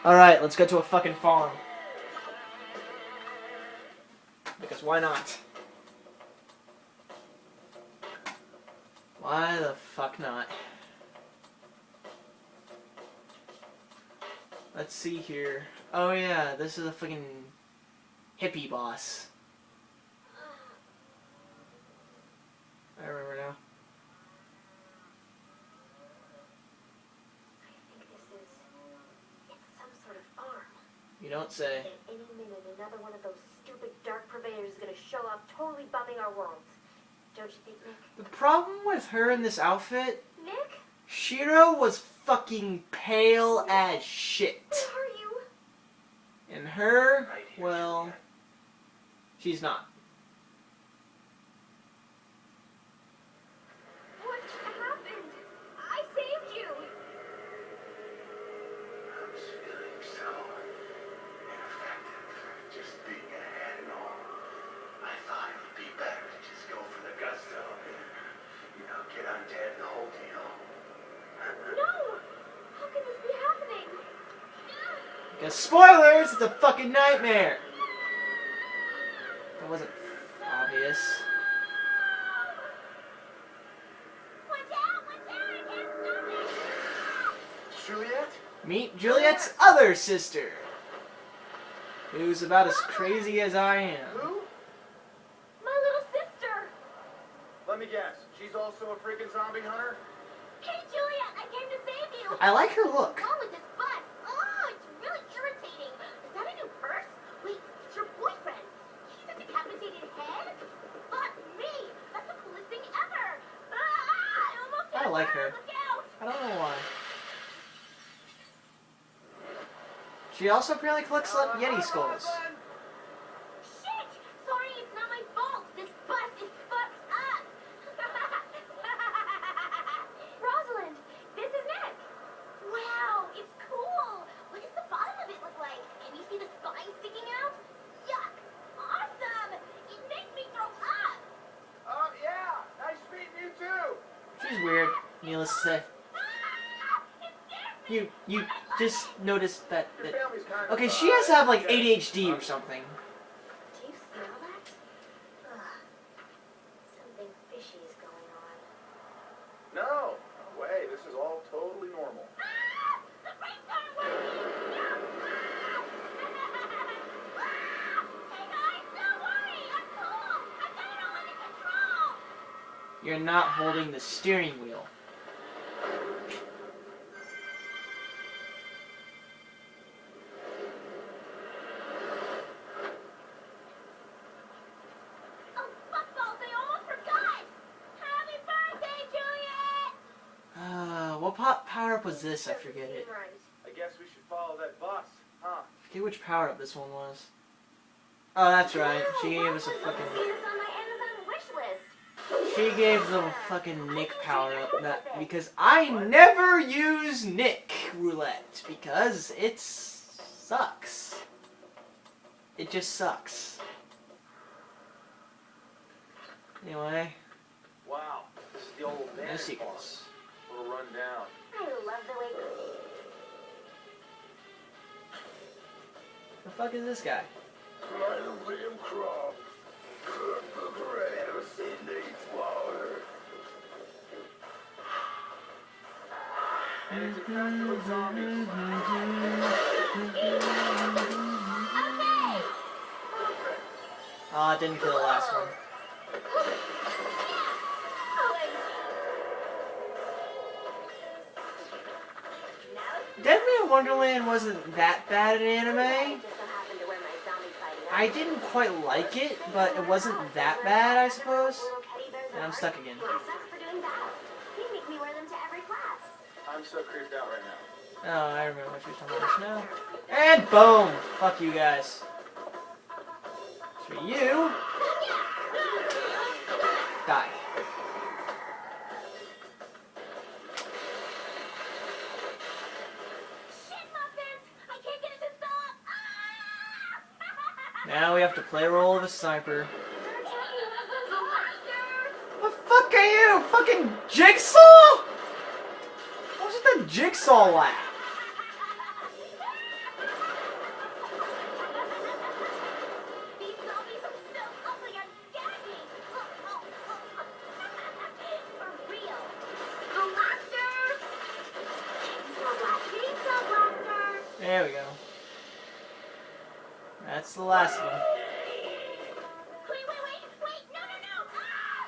Alright, let's go to a fucking farm. Because why not? Why the fuck not? Let's see here. Oh yeah, this is a fucking hippie boss. I remember now. You don't say. At any minute, another one of those stupid dark purveyors is gonna show up, totally bumming our worlds. Don't you think, Nick? The problem with her in this outfit, Nick? Shiro was fucking pale as shit. Where are you? And her, well, she's not. What happened? I saved you. I was feeling so ineffective, just being ahead and all. I thought it would be better to just go for the gusto. You know, get undead the whole deal. No! How can this be happening? Because spoilers, it's a fucking nightmare. That wasn't obvious. Watch out! Watch out! I can't stop it! Juliet? Meet Juliet's other sister, who's about as crazy as I am. Who? My little sister! Let me guess. She's also a freaking zombie hunter? Hey, Juliet! I came to save you! I like her look. What's wrong with this bus? Oh, it's really irritating. Is that a new purse? Wait, it's your boyfriend. He's a decapitated head? Fuck me! That's the coolest thing ever! Ah, I almost I like her. Look out! I don't know why. She also apparently collects Yeti skulls. Shit! Sorry, it's not my fault. This bus is fucked up. Rosalind, this is Nick. Wow, it's cool. What does the bottom of it look like? Can you see the spine sticking out? Yuck! Awesome! It makes me throw up. Oh, yeah. Nice meeting you, too. She's weird, needless to say. It scares me. You just noticed that. Your family's kind of... Okay, she has to have like ADHD or something. Do you smell that? Ugh. Something fishy is going on. No. No way. This is all totally normal. Ah! The brain started working! No! Ah! Hey guys, don't worry! I'm cool! I've got it all under control! You're not holding the steering wheel. Oh, fuckballs, I almost forgot! Happy birthday, Juliet! What power up was this? I forget it. Right. I guess we should follow that bus, huh? I forget which power up this one was. Oh, that's right. She gave us a Rosalind, fucking. see this on my Amazon wish list. She gave the fucking Nick power up that because I never use Nick roulette because it sucks. It just sucks. Anyway, Wow. This is the old no man. secrets. A little run down. I love the way... The fuck is this guy? And it's a festival of zombies. Okay! Oh, it didn't kill the last one. Dead Man Wonderland wasn't that bad in anime. I didn't quite like it, but it wasn't that bad, I suppose. And I'm stuck again. I'm so creeped out right now. Oh, I remember what you're talking about now. And boom! Fuck you guys. For you. Die. Now we have to play a role of a sniper. The fuck are you? Fucking Jigsaw? What was it, the Jigsaw laugh? There we go. That's the last one. Wait, no, Ah!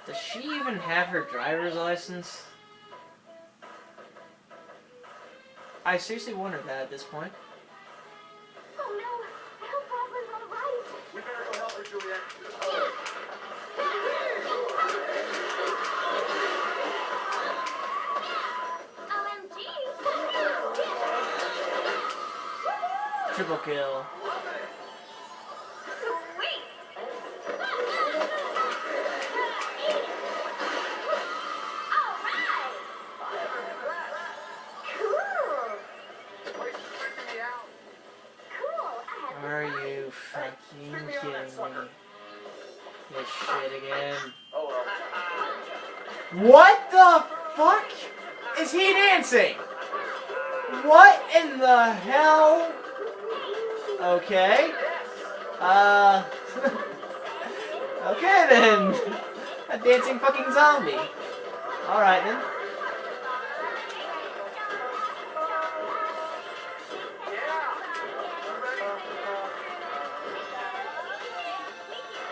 Does she even have her driver's license? I seriously wonder that at this point. Oh no, I hope Rosalind's all right. We better go help her, Juliet. OMG! Triple kill. Sweet! Alright! Cool! This place is freaking me out. Cool! I have Are you fucking kidding me? This shit again. Oh well. What the fuck is he dancing? What in the hell? Okay. Okay then. A dancing fucking zombie. Alright then.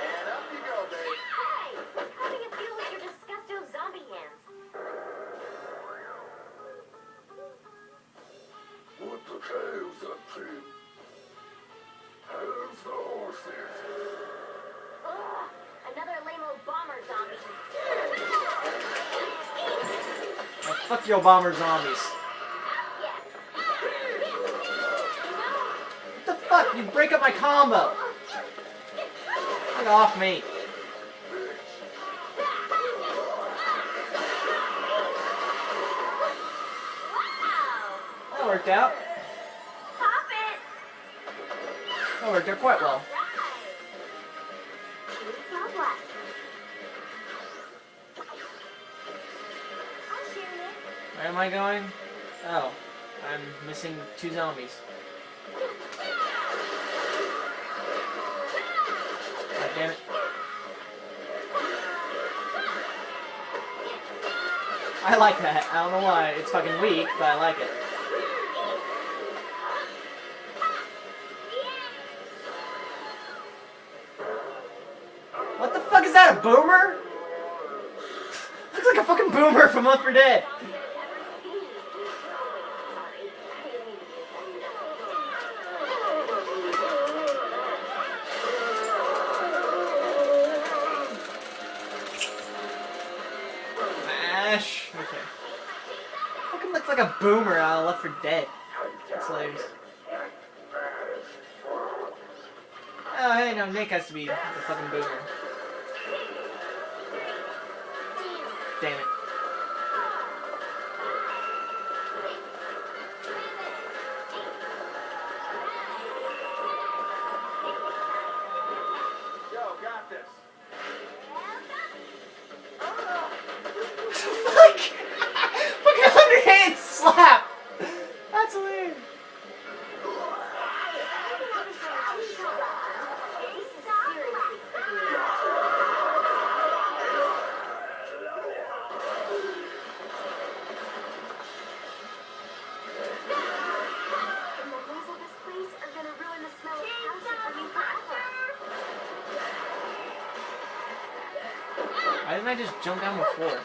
And up you go, babe. Hey! How do you feel with your disgusto zombie hands? What the tail's up to? How's the horses? Ugh! Another lame old bomber zombie. Oh, fuck your bomber zombies. Yeah. What the fuck? You break up my combo. Get off me. Wow! That worked out. Pop it! That worked out quite well. Right. Frog blaster. I'll share it. Where am I going? Oh, I'm missing 2 zombies. God damn it. I like that. I don't know why. It's fucking weak, but I like it. What the fuck is that? A boomer? Looks like a fucking boomer from Left 4 Dead. Mash. Okay. Fucking looks like a boomer out of Left 4 Dead. That's hilarious. Oh, hey, no, Nick has to be the fucking boomer. Damn it. Yo, got this. Fuck! Fucking underhand slap! That's weird. Why didn't I just jump down before?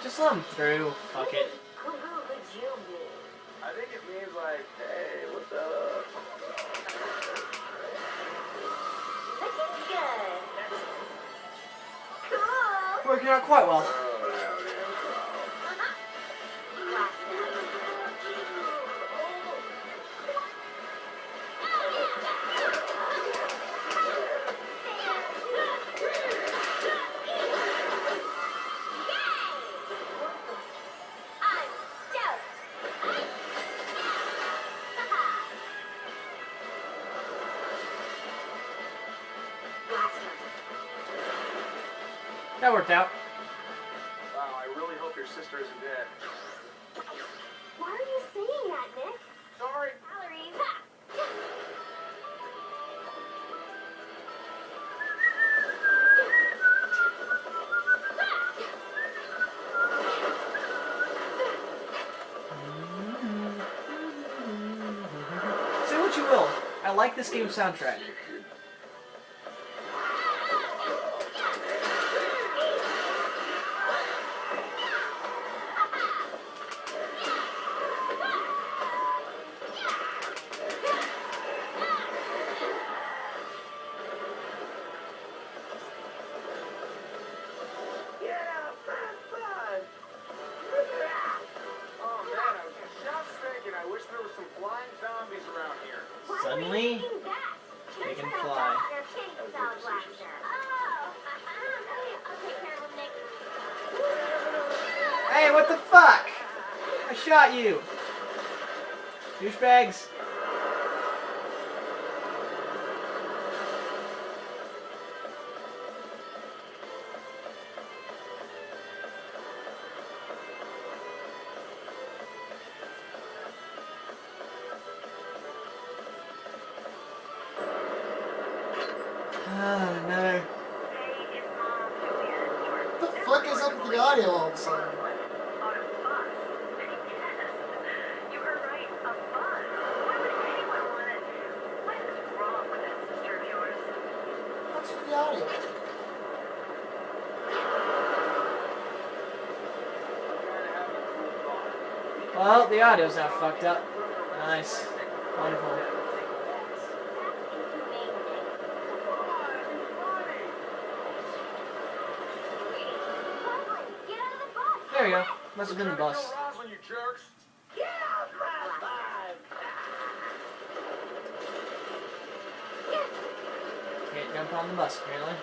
Just let him through. Fuck it. I think it means like, hey, what's up? Looking good. Cool. Working out quite well. That worked out. Wow, I really hope your sister isn't dead. Why are you saying that, Nick? Sorry. Calories. Ha! Say what you will, I like this game's soundtrack. Oh man, I was just thinking, I wish there were some flying zombies around here. Suddenly, They can fly. Their chainsaw blaster. Oh, I'll take care of them, Nick. hey, what the fuck? I shot you. Douchebags. Another. What the fuck is up with the audio all of a sudden? You heard right, a bus. Why would anyone want it? What is wrong with that sister of yours? What's with the audio? Well, the audio's not fucked up. Nice. Wonderful. There we go. Must have been the bus. Roslyn, you jerks. Can't jump on the bus, apparently.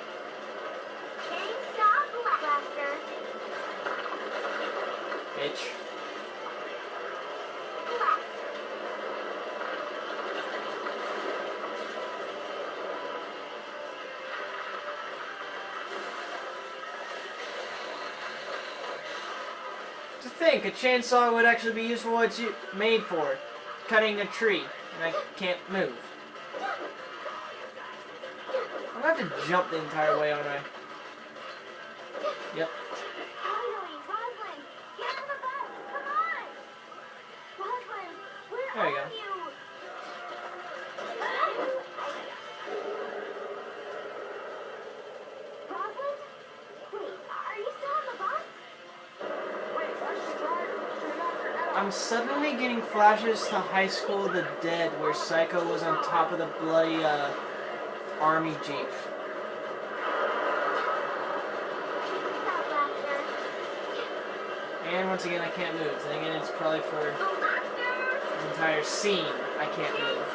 Chainsaw blaster. Bitch. To think, a chainsaw would actually be used for what it's made for. Cutting a tree. And I can't move. I'm gonna have to jump the entire way, aren't I? Yep. Finally, Roslyn, get on the bus. Come on. Roslyn, where There you are go. you? Roslyn? Wait, are you still on the bus? I'm suddenly getting flashes to High School of the Dead where Psycho was on top of the bloody, army jeep. Chainsaw blaster. And once again, I can't move. Then again, it's probably for this entire scene, I can't move.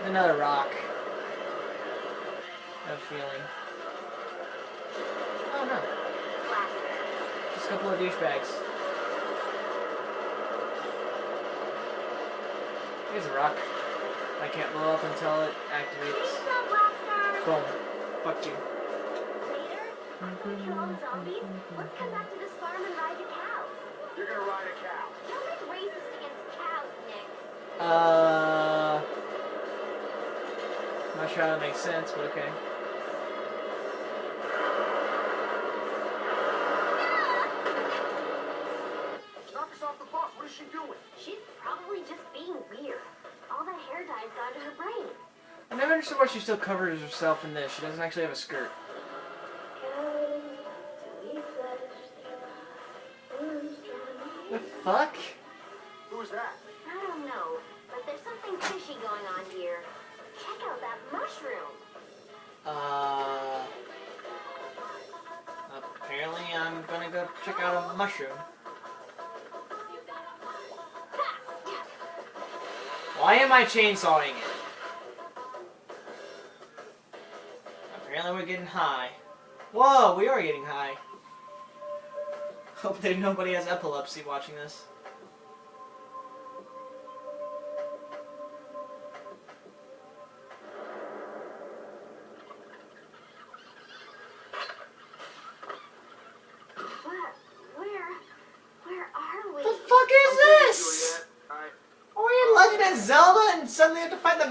Another rock. I have a feeling. Oh no. Just a couple of douchebags. Here's a rock. I can't blow up until it activates. Boom. Fuck you. Later, after we kill all the zombies, let's come back to this farm and ride the cows. You're gonna ride a cow. Don't make racist against cows, Nick. Not sure how that makes sense, but okay. Knock us off the bus. What is she doing? She's probably just being weird. All that hair dye's gone to her brain. I never understood why she still covers herself in this. She doesn't actually have a skirt. The fuck? Who was that? I don't know, but there's something fishy going on here. Check out that mushroom. Apparently I'm gonna go check out a mushroom. Why am I chainsawing it? Apparently we're getting high. Whoa, we are getting high. Hope that nobody has epilepsy watching this. What?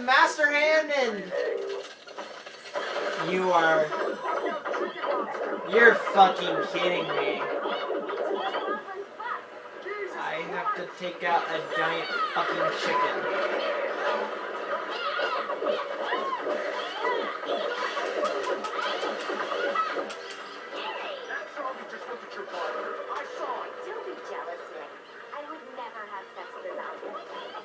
Master Hand and... You're fucking kidding me. I have to take out a giant fucking chicken. That zombie just looked at your father. I saw it. Don't be jealous, Nick. I would never have sex with a zombie.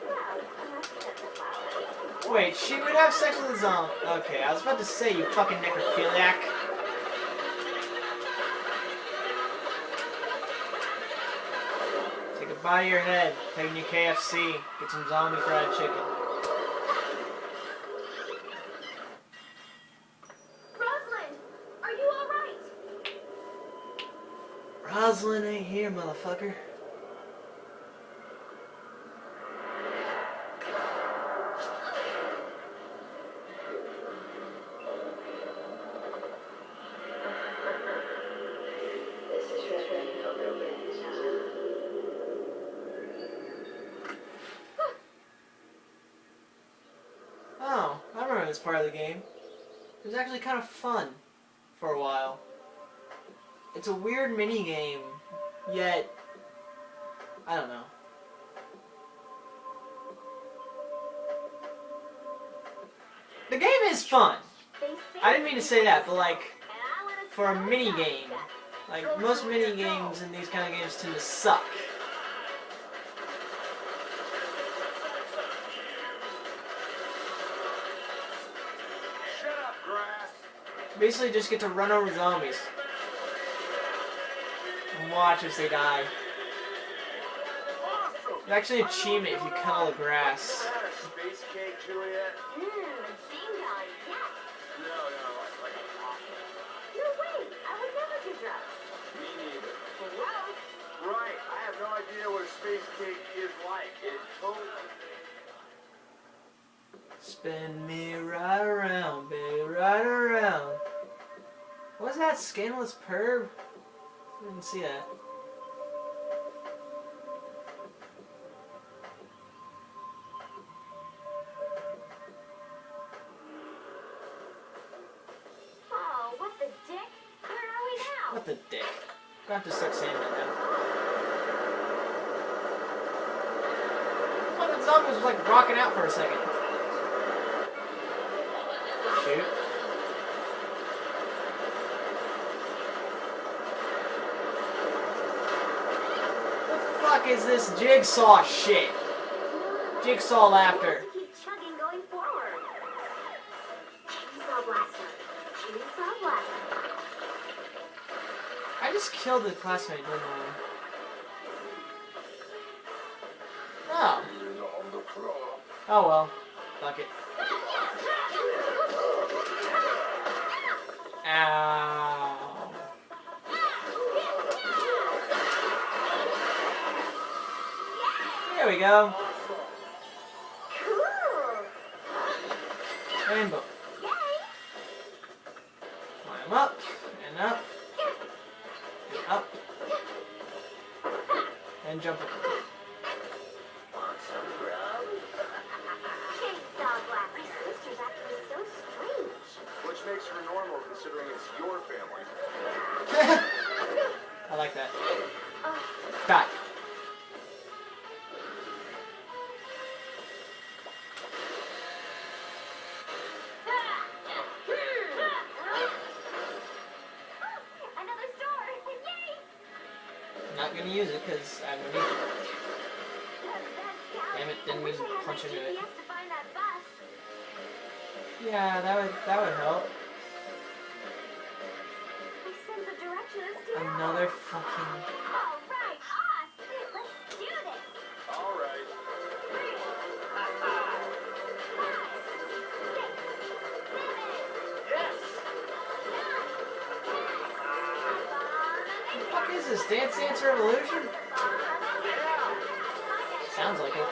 Well, unless you said the flower. Wait, she would have sex with a zombie. Okay, I was about to say, you fucking necrophiliac. Take a bite of your head, taking your KFC, get some zombie fried chicken. Rosalind, are you alright? Rosalind ain't here, motherfucker. Oh, I remember this part of the game. It was actually kind of fun for a while. It's a weird mini game, yet I don't know. The game is fun. I didn't mean to say that, but like for a mini game, like most mini games in these kind of games tend to suck. Shut up, grass. Basically just get to run over zombies and watch as they die. Awesome. It's actually an achievement if you cut all the grass. Had a space cake, Juliet? Mmm, ding dong, yes. No, like a pop. No way, I would never do drugs. Me neither. Gross. Right, I have no idea what a space cake is like. It totally... Spin me right around, baby, right around. What was that, scandalous perv? I didn't see that. Oh, what the dick? Where are we now? What the dick? I'm gonna have to start saying that now. I thought the zombie was like rocking out for a second. Shoot. What the fuck is this jigsaw shit? Jigsaw laughter. Keep chugging going forward. Chainsaw blaster. Chainsaw blaster. I just killed the classmate, didn't I? Oh. Oh well. Fuck it. Ow. There we go. Cool. Rainbow. Yay. Climb up and up and up and jump up. Chainsaw blast. My sister's actually so strange. Which makes her normal considering it's your family. I like that. Die. Another store. Yay. I'm not gonna use it because I don't need it. Damn it, didn't mean to punch into it. Yeah, that would help. Another fucking... Alright, us! Let's do this! Alright. 3, 5, 6, 7, 8, 9, 10. Yes! What the fuck is this? Dance Dance Revolution? Sounds like it.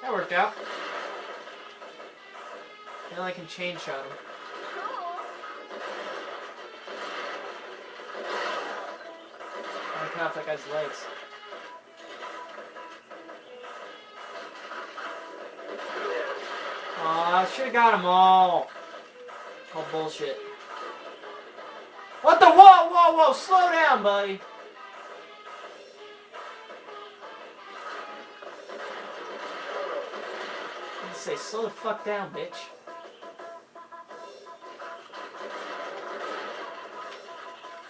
That worked out. Now I can chain shot him. Cool. I cut off that guy's legs. Aw, I should've got them all. Oh, bullshit. What the? Whoa, whoa, whoa! Slow down, buddy. I say, slow the fuck down, bitch.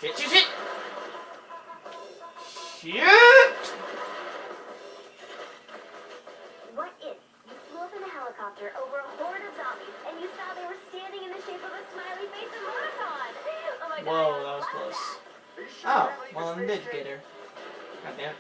Shit, shit, shit! Shit! What if you flew up in a helicopter over a horde of zombies and you saw they were standing in the shape of a smiley face emoticon? Oh my god. Whoa, I that was love close. that. Oh, well, I did get her. God damn.